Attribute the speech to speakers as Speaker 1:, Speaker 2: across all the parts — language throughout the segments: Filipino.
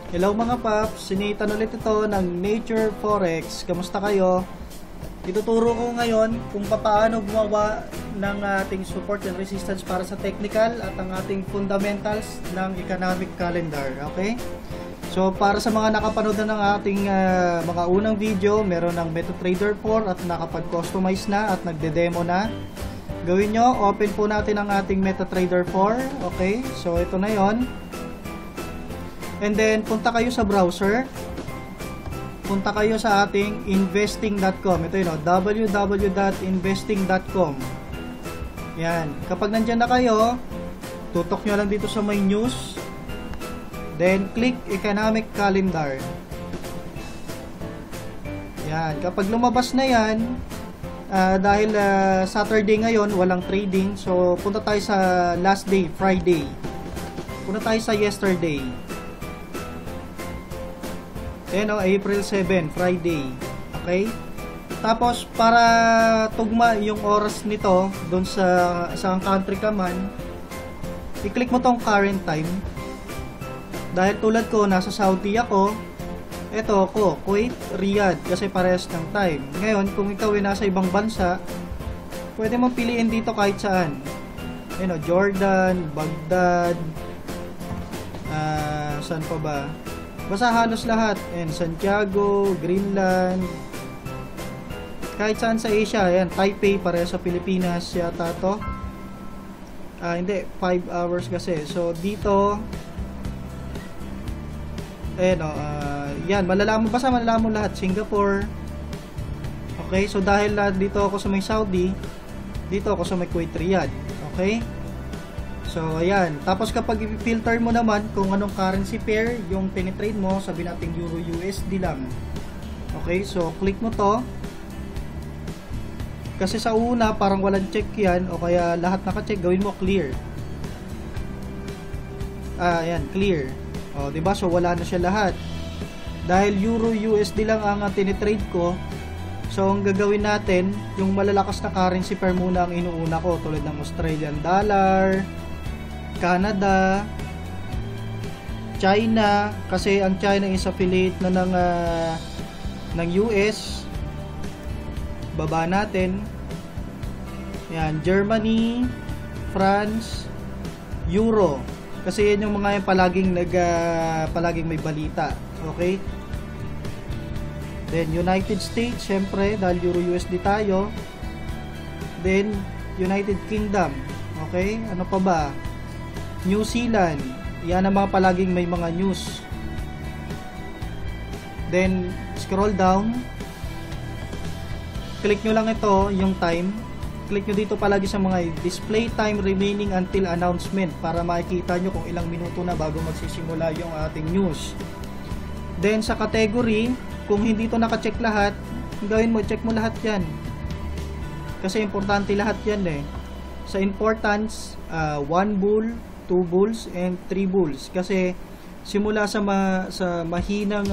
Speaker 1: Hello mga paps, sinitan ulit ito ng Nature Forex. Kamusta kayo? Ituturo ko ngayon kung paano gumawa ng ating support and resistance para sa technical at ang ating fundamentals ng economic calendar. Okay? So para sa mga nakapanood na ng ating mga unang video, meron ng MetaTrader 4 at nakapag-customize na at nagde-demo na. Gawin nyo, open po natin ang ating MetaTrader 4. Okay? So ito na yon. And then, punta kayo sa browser. Punta kayo sa ating investing.com. Ito yun, www.investing.com. Yan. Kapag nandyan na kayo, tutok nyo lang dito sa may news. Then, click economic calendar. Yan. Kapag lumabas na yan, dahil Saturday ngayon, walang trading. So, punta tayo sa last day, Friday. Punta tayo sa yesterday. April 7, Friday. Okay? Tapos, para tugma yung oras nito, doon sa country ka man, i-click mo tong current time. Dahil tulad ko, nasa Saudi ako, eto ako, Kuwait, Riyadh, kasi parehas ng time. Ngayon, kung ikaw ay nasa ibang bansa, pwede mong piliin dito kahit saan. Jordan, Baghdad, saan pa ba? Basta halos lahat. Santiago, Greenland, kahit saan sa Asia. Ayan, Taipei, pareho sa Pilipinas yata to. Hindi, 5 hours kasi. So, dito, yan, malalaman mo lahat. Singapore. Okay, so dahil dito ako sa may Saudi, dito ako sa may Kuwait, Riyadh. Okay? So, ayan. Tapos kapag i-filter mo naman kung anong currency pair yung tinitrade mo, sabihin natin Euro USD lang. Okay, so click mo to. Kasi sa una, parang walang check yan, o kaya lahat naka-check, gawin mo clear. Ayan, clear. O, diba? So, wala na siya lahat. Dahil Euro USD lang ang tinitrade ko, so, ang gagawin natin, yung malalakas na currency pair muna ang inuuna ko, tulad ng Australian dollar, Canada, China, kasi ang China is affiliate na ng US. Baba natin. Yan, Germany, France, Euro. Kasi yan yung mga palaging may balita. Okay? Then United States, syempre, dahil Euro USD tayo. Then United Kingdom. Okay? Ano pa ba? New Zealand, yan ang mga palaging may mga news. Then, scroll down. Click nyo lang ito, yung time. Click nyo dito palagi sa mga display time remaining until announcement para makikita nyo kung ilang minuto na bago magsisimula yung ating news. Then, sa category, kung hindi ito nakacheck lahat, gawin mo, check mo lahat yan. Kasi importante lahat yan eh. Sa importance, 1 bull, 2 bulls and 3 bulls, kasi simula sa mahinang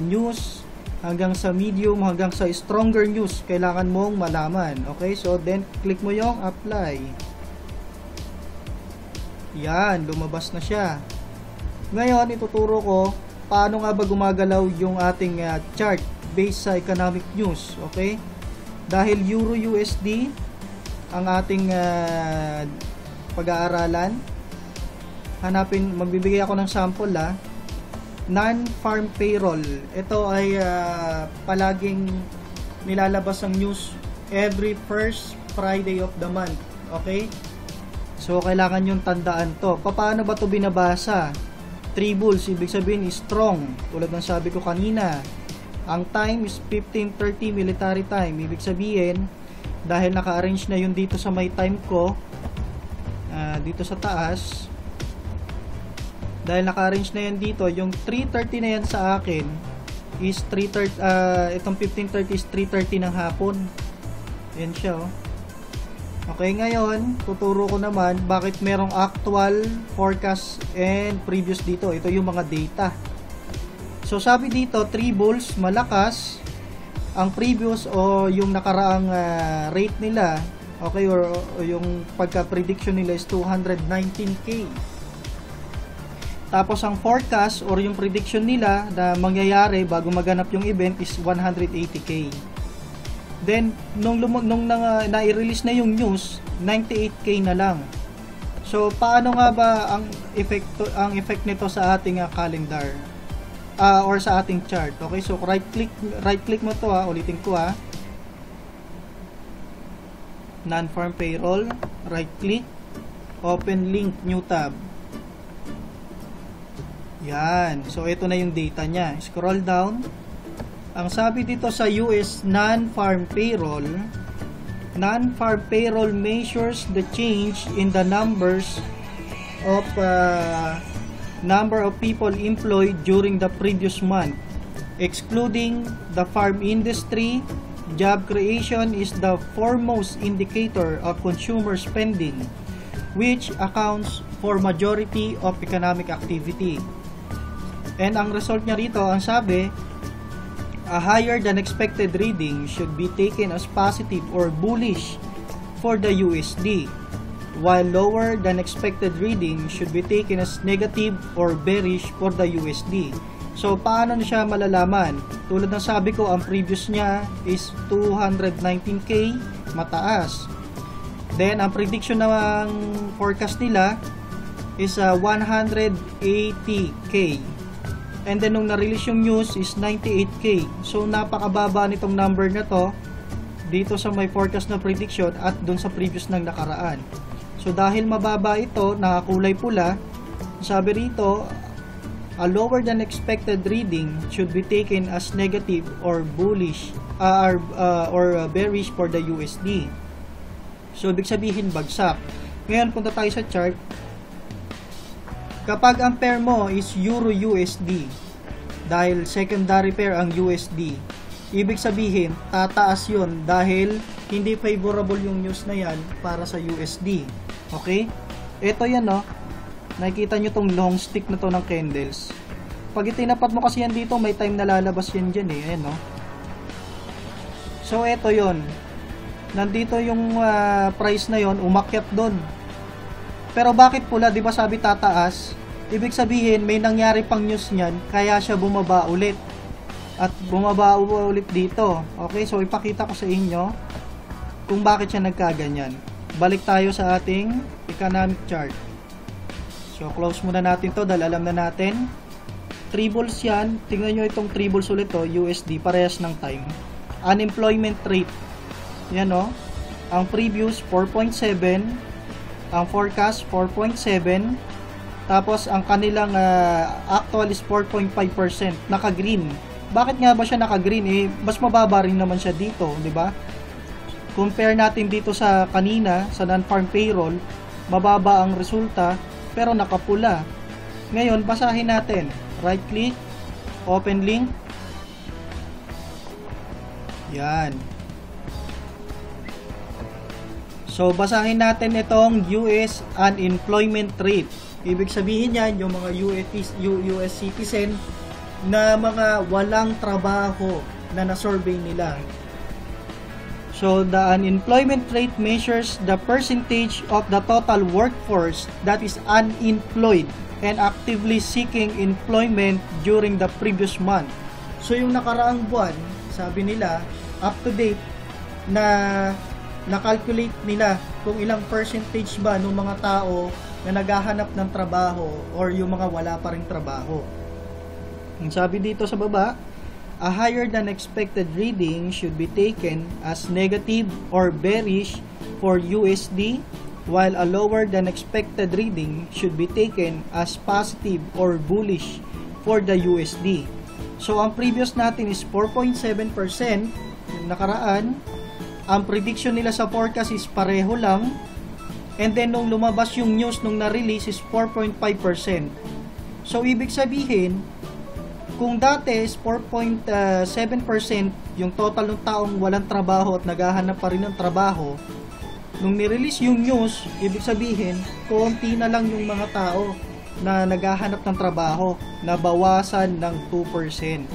Speaker 1: news hanggang sa medium hanggang sa stronger news kailangan mong malaman. Okay, so then click mo yung apply. Yan, lumabas na siya. Ngayon ituturo ko paano nga ba gumagalaw yung ating chart based sa economic news. Okay, dahil Euro USD ang ating pag-aaralan, magbibigay ako ng sample non-farm payroll. Ito ay palaging nilalabas ang news every first Friday of the month. Okay? So, kailangan yung tandaan to. Paano ba to binabasa? 3 bulls, ibig sabihin is strong. Tulad ng sabi ko kanina. Ang time is 15:30 military time. Ibig sabihin, dahil naka-arrange na yun dito sa may time ko, dito sa taas, dahil naka-arrange na yan dito, yung 3:30 na yan sa akin is 3:30, itong 15:30 is 3:30 ng hapon. Yan siya, oh. Okay, ngayon tuturo ko naman bakit merong actual, forecast and previous dito. Ito yung mga data. So sabi dito 3 bulls malakas, ang previous o yung nakaraang rate nila, okay, or yung pagka prediction nila is 219k. Tapos ang forecast or yung prediction nila na mangyayari bago maganap yung event is 180k. Then nung na-release na yung news, 98k na lang. So paano nga ba ang effect nito sa ating calendar or sa ating chart? Okay, so right click mo to ulitin ko non-farm payroll, right click, open link, new tab. Yan. So, ito na yung data niya. Scroll down. Ang sabi dito sa US non-farm payroll measures the change in the number of people employed during the previous month. Excluding the farm industry, job creation is the foremost indicator of consumer spending, which accounts for majority of economic activity. And ang result niya rito, ang sabi, a higher than expected reading should be taken as positive or bullish for the USD, while lower than expected reading should be taken as negative or bearish for the USD. So, paano siya malalaman? Tulad ng sabi ko, ang previous niya is 219k, mataas. Then, ang prediction ng forecast nila is 180k. And then, nung na-release yung news is 98k. So, napakababa nitong number na to dito sa may forecast na prediction at dun sa previous ng nakaraan. So, dahil mababa ito, nakakulay pula, sabi rito, a lower than expected reading should be taken as negative or bullish or bearish for the USD. So, ibig sabihin bagsak. Ngayon, punta tayo sa chart. Kapag ang pair mo is Euro-USD, dahil secondary pair ang USD, ibig sabihin, tataas yun dahil hindi favorable yung news na yan para sa USD. Okay? Ito yan, no? Nakikita nyo tong long stick na to ng candles. Pag itinapat mo kasi yan dito, may time na lalabas yan dyan eh. Ayan, no? So, ito yon. Nandito yung price na yon, umakyat doon. Pero bakit pula? Di ba sabi tataas? Ibig sabihin, may nangyari pang news niyan, kaya siya bumaba ulit. At bumaba ulit dito. Okay, so ipakita ko sa inyo kung bakit siya nagkaganyan. Balik tayo sa ating economic chart. So, close muna natin to dahil alam na natin. Tribbles yan. Tingnan nyo itong tribbles ulit to, USD, parehas ng time. Unemployment rate. Yan o. Ang previous, 4.7. Ang forecast, 4.7. Tapos, ang kanilang actual is 4.5%. Naka-green. Bakit nga ba siya naka-green? Eh, mas mababa rin naman siya dito, di ba? Compare natin dito sa kanina, sa non-farm payroll, mababa ang resulta, pero nakapula. Ngayon, basahin natin. Right click, open link. Yan. So, basahin natin itong US unemployment rate. Ibig sabihin yan, yung mga US citizen na mga walang trabaho na na-survey nila. So, the unemployment rate measures the percentage of the total workforce that is unemployed and actively seeking employment during the previous month. So, yung nakaraang buwan, sabi nila, up to date, na na-calculate nila kung ilang percentage ba ng mga tao na naghahanap ng trabaho or yung mga wala pa ring trabaho. Ang sabi dito sa baba, a higher than expected reading should be taken as negative or bearish for USD, while a lower than expected reading should be taken as positive or bullish for the USD. So, ang previous natin is 4.7%, yung nakaraan. Ang prediction nila sa forecast is pareho lang. And then, nung lumabas yung news nung na-release is 4.5%. So, ibig sabihin, kung dati is 4.7% yung total ng taong walang trabaho at naghahanap pa rin ng trabaho, nung ni-release yung news, ibig sabihin, konti na lang yung mga tao na naghahanap ng trabaho, nabawasan ng 2%.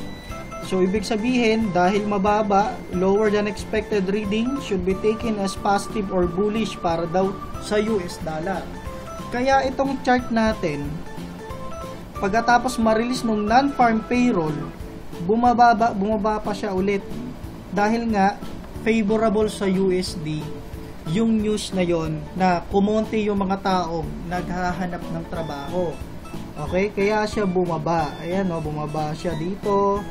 Speaker 1: So, ibig sabihin, dahil mababa, lower than expected reading should be taken as positive or bullish para daw sa US dollar. Kaya itong chart natin, pagkatapos ma-release nung non-farm payroll, bumaba pa siya ulit. Dahil nga, favorable sa USD yung news na yon na kumonti yung mga taong naghahanap ng trabaho. Okay? Kaya siya bumaba. Ayan, no, bumaba siya dito.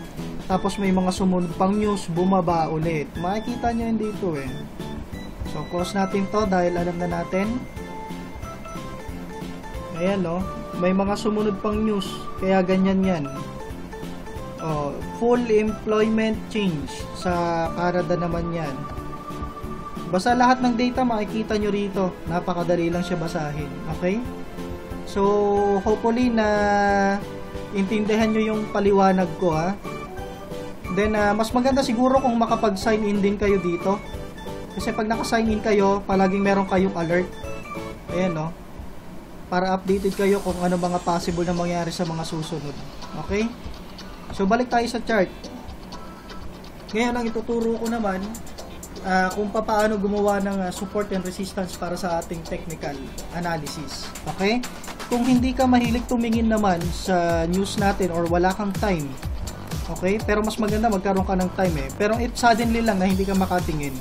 Speaker 1: Tapos may mga sumunod pang news, bumaba ulit. Makikita nyo yun dito eh. So, close natin to dahil alam na natin. Ayan, no. May mga sumunod pang news. Kaya ganyan yan. Oh, full employment change. Sa Canada naman yan. Basta lahat ng data makikita nyo rito. Napakadali lang siya basahin. Okay? So, hopefully na intindihan nyo yung paliwanag ko, ha. Then, mas maganda siguro kung makapag-sign in din kayo dito. Kasi pag naka-sign in kayo, palaging meron kayong alert. Ayan, no. Para updated kayo kung ano mga possible na mangyari sa mga susunod. Okay? So, balik tayo sa chart. Ngayon, ang ituturo ko naman, kung paano gumawa ng support and resistance para sa ating technical analysis. Okay? Kung hindi ka mahilig tumingin naman sa news natin or wala kang time, okay? Pero mas maganda magkaroon ka ng time eh. Pero it suddenly lang na hindi ka makatingin.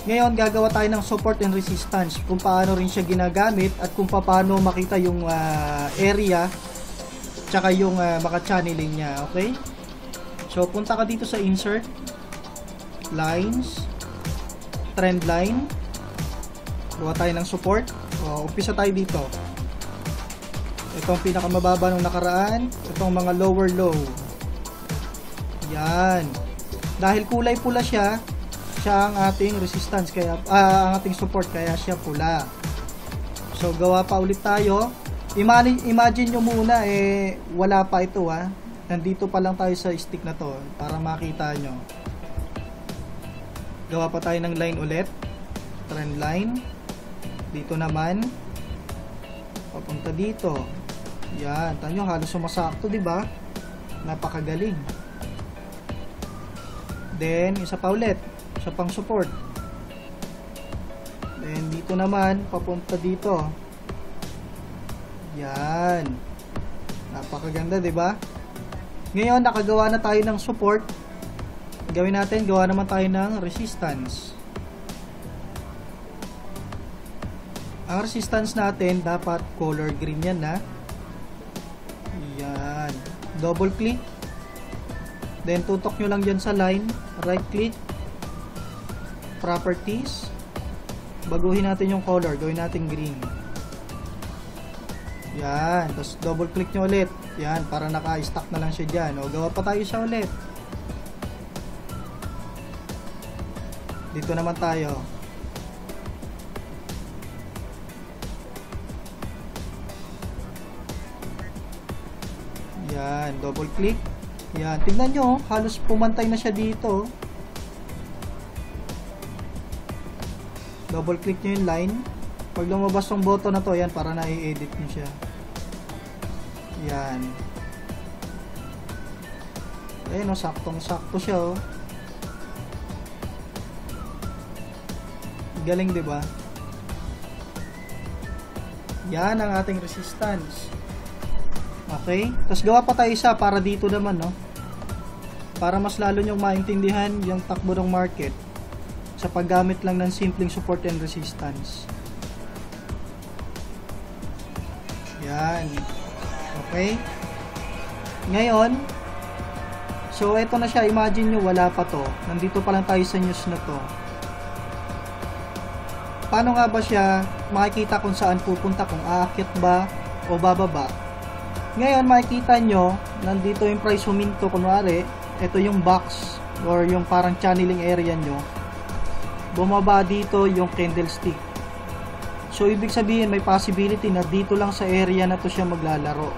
Speaker 1: Ngayon, gagawa tayo ng support and resistance, kung paano rin siya ginagamit at kung paano makita yung area tsaka yung maka-channeling niya, okay? So, punta ka dito sa insert, lines, trend line, gawa tayo ng support. O, umpisa tayo dito. Itong pinakamababa nung nakaraan, itong mga lower low. Yan. Dahil kulay pula siya, siya ang ating resistance, kaya ang ating support, kaya siya pula. So, gawa pa ulit tayo. Imagine nyo muna, wala pa ito, ha. Nandito pa lang tayo sa stick na to, para makita nyo. Gawa pa tayo ng line ulit. Trend line. Dito naman. Papunta dito. Yan. Tanyo, halos sumasakto, diba? Napakagaling. Then, isa pa ulit. Isa pang support. Then, dito naman. Papunta dito. Yan. Napakaganda, diba? Ngayon, nakagawa na tayo ng support. Gawin natin, gawa naman tayo ng resistance. Ang resistance natin, dapat color green yan, ha? Yan. Double click. Then, tutok nyo lang dyan sa line. Right click. Properties. Baguhin natin yung color. Gawin natin green. Yan. Tapos, double click nyo ulit. Yan. Para naka-stack na lang siya dyan. O, gawa pa tayo siya ulit. Dito naman tayo. Yan, double click. Yan, tingnan nyo, halos pumantay na siya dito. Double click nyo yung line. Pag lumabas yung button na to, yan, para na-i-edit nyo siya. Yan. Ayun, no, saktong-sakto siya, oh. Galing, diba? Yan ang ating resistance. Okay? Tapos gawa pa tayo isa para dito naman, no? Para mas lalo nyong maintindihan yung takbo ng market sa paggamit lang ng simpleng support and resistance. Yan. Okay? Ngayon, so eto na siya. Imagine nyo, wala pa to. Nandito pa lang tayo sa news na to. Paano nga ba siya makikita kung saan pupunta, kung aakyat ba o bababa? Ngayon, makikita nyo, nandito yung price huminto, kunwari, ito yung box or yung parang channeling area nyo. Bumaba dito yung candlestick. So, ibig sabihin, may possibility na dito lang sa area na to siya maglalaro.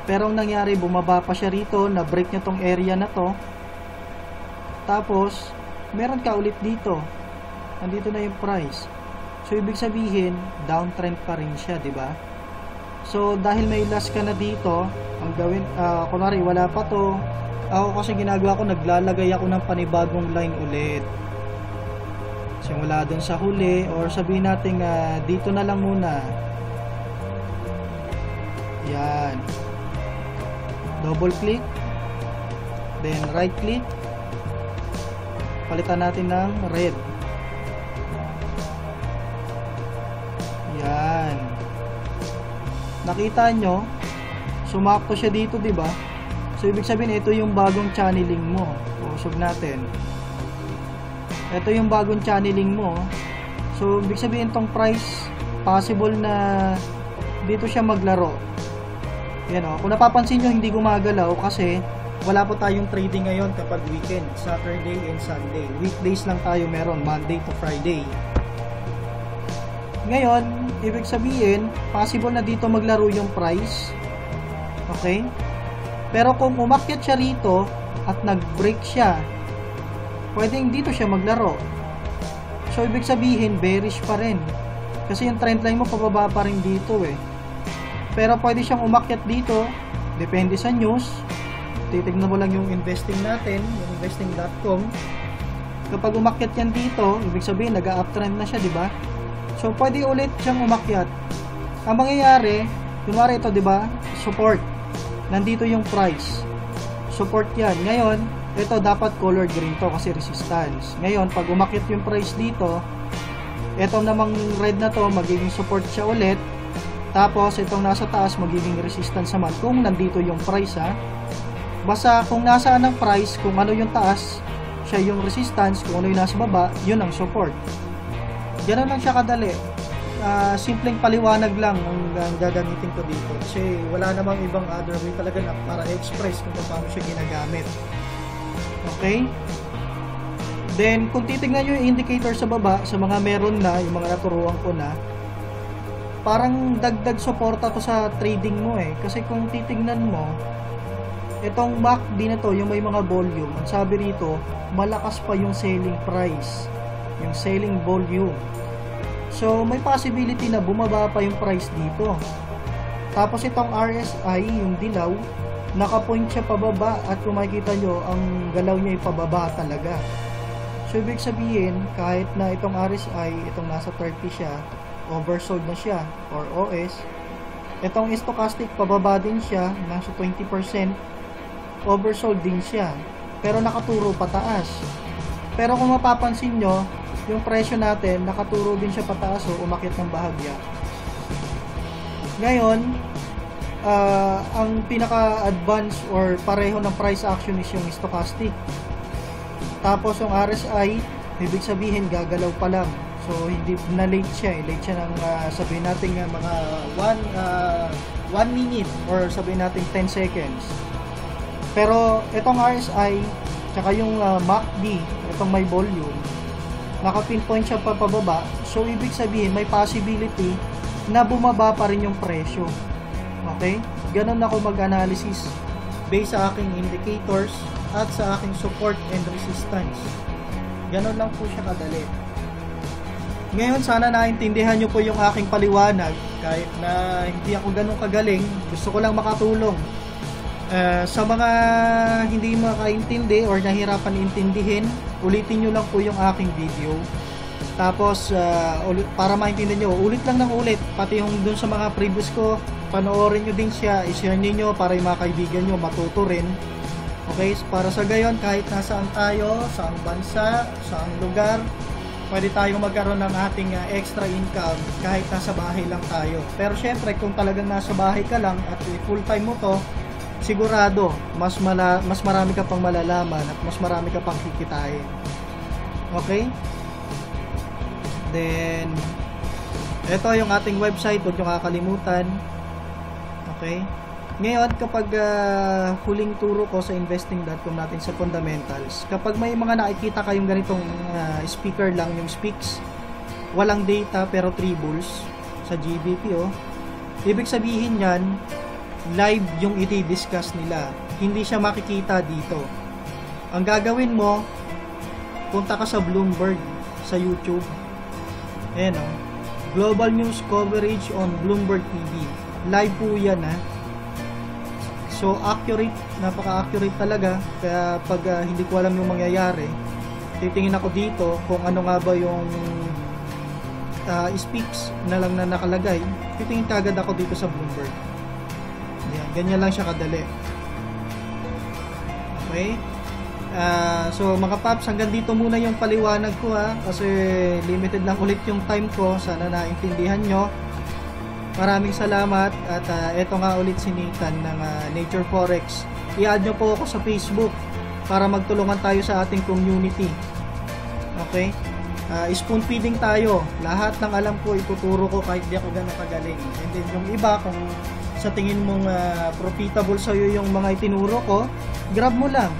Speaker 1: Pero ang nangyari, bumaba pa siya rito, na-break niya tong area na to. Tapos, meron ka ulit dito. Nandito na yung price. So, ibig sabihin, downtrend pa rin siya, di ba? So, dahil may last ka na dito, ang gawin, kunwari, wala pa to. Ako kasi ginagawa ko, naglalagay ako ng panibagong line ulit. Simula dun sa huli, or sabihin natin, dito na lang muna. Yan. Double click. Then right click. Palitan natin ng red. Yan. Nakita nyo, sumakto siya dito, di ba? So ibig sabihin ito yung bagong channeling mo. Usog natin. Ito yung bagong channeling mo. So ibig sabihin tong price, possible na dito siya maglaro. Yan o. Kung napapansin nyo, hindi gumagalaw kasi wala po tayong trading ngayon kapag weekend, Saturday and Sunday. Weekdays lang tayo meron, Monday to Friday. Ngayon, ibig sabihin, possible na dito maglaro yung price. Okay? Pero kung umakyat siya rito at nag-break siya, pwedeng dito siya maglaro. So, ibig sabihin, bearish pa rin. Kasi yung trend line mo, pababa pa rin dito eh. Pero pwede siyang umakyat dito, depende sa news. Titignan mo lang yung investing natin, yung investing.com. Kapag umakyat yan dito, ibig sabihin nag-uptrend na siya, di ba? So pwede ulit siyang umakyat. Ang mangyayari, kunwari ito, di ba? Support. Nandito yung price. Support yan. Ngayon, ito dapat color green to kasi resistance. Ngayon, pag umakyat yung price dito, ito namang red na to, magiging support siya ulit. Tapos itong nasa taas magiging resistance naman kung nandito yung price ha. Basta kung nasaan ang price, kung ano yung taas, siya yung resistance, kung ano yung nasa baba, yun ang support. Ganun lang siya kadali. Simpleng paliwanag lang ang gagamitin ko dito. Kasi wala namang ibang other way talaga na para express kung paano siya ginagamit. Okay? Then, kung titignan nyo yung indicator sa baba, sa mga meron na, yung mga naturuan ko na, parang dagdag suporta to sa trading mo eh. Kasi kung titignan mo, itong MACD na to, yung may mga volume, ang sabi rito, malakas pa yung selling price, yung selling volume. So, may possibility na bumaba pa yung price dito. Tapos itong RSI, yung dilaw, nakapoint siya pababa at kung makikita nyo, ang galaw niya ay pababa talaga. So, ibig sabihin, kahit na itong RSI, itong nasa 30 siya, oversold na siya, or OS, itong stochastic, pababa din siya, nasa 20%, oversold din siya, pero nakaturo pataas. Pero kung mapapansin nyo, yung presyo natin, nakaturo din siya pataas o umakyat ng bahagya. Ngayon, ang pinaka-advance or pareho ng price action is yung stochastic. Tapos yung RSI, ibig sabihin gagalaw pa lang. So, hindi na late siya. Late siya ng sabihin natin mga 1 minute or sabihin natin 10 seconds. Pero itong RSI tsaka yung MACD, itong may volume, naka-pinpoint siya pababa. So ibig sabihin may possibility na bumaba pa rin yung presyo. Okay? Ganun ako mag-analysis based sa aking indicators at sa aking support and resistance. Ganun lang po siya kadali. Ngayon sana naintindihan nyo po yung aking paliwanag. Kahit na hindi ako ganun kagaling, gusto ko lang makatulong. Sa mga hindi makaintindi or nahirapan intindihin, ulitin nyo lang po yung aking video. Tapos para maintindihan nyo, ulit lang ng ulit. Pati yung dun sa mga previous ko, panoorin nyo din siya, i-share nyo para yung mga kaibigan nyo matuto rin. Okay, para sa gayon, kahit nasaan tayo, saang bansa, saang lugar, pwede tayong magkaroon ng ating extra income kahit nasa bahay lang tayo. Pero syempre, kung talagang nasa bahay ka lang at full time mo to, sigurado mas marami ka pang malalaman at mas marami ka pang kikitain. Okay? Then ito yung ating website, huwag nyo kakalimutan. Okay? Ngayon, kapag huling turo ko sa investing.com natin sa fundamentals, kapag may mga nakikita kayong ganitong speaker lang, yung speaks, walang data pero 3 bulls sa GBP, ibig sabihin yan, live yung iti-discuss nila. Hindi siya makikita dito. Ang gagawin mo, punta ka sa Bloomberg sa YouTube. Ayan o. Global News Coverage on Bloomberg TV. Live po yan ha. So accurate, napaka-accurate talaga. Kaya pag hindi ko alam yung mangyayari, titingin ako dito kung ano nga ba yung speaks na lang na nakalagay. Titingin kagad ako dito sa Bloomberg. Yan, ganyan lang siya kadali. Okay? So mga paps, hanggang dito muna yung paliwanag ko kasi limited lang ulit yung time ko. Sana naintindihan nyo. Maraming salamat at eto nga ulit si Nathan ng Nature Forex. I-add nyo po ako sa Facebook para magtulungan tayo sa ating community. Okay? Spoon feeding tayo. Lahat ng alam ko ituturo ko kahit di ako ganun kagaling. And then yung iba, kung sa tingin mong profitable sa'yo yung mga itinuro ko, grab mo lang.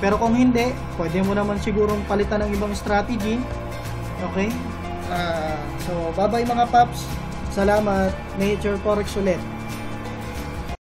Speaker 1: Pero kung hindi, pwede mo naman sigurong palitan ng ibang strategy. Okay? So bye bye mga paps. Salamat. Nature Forex ulit.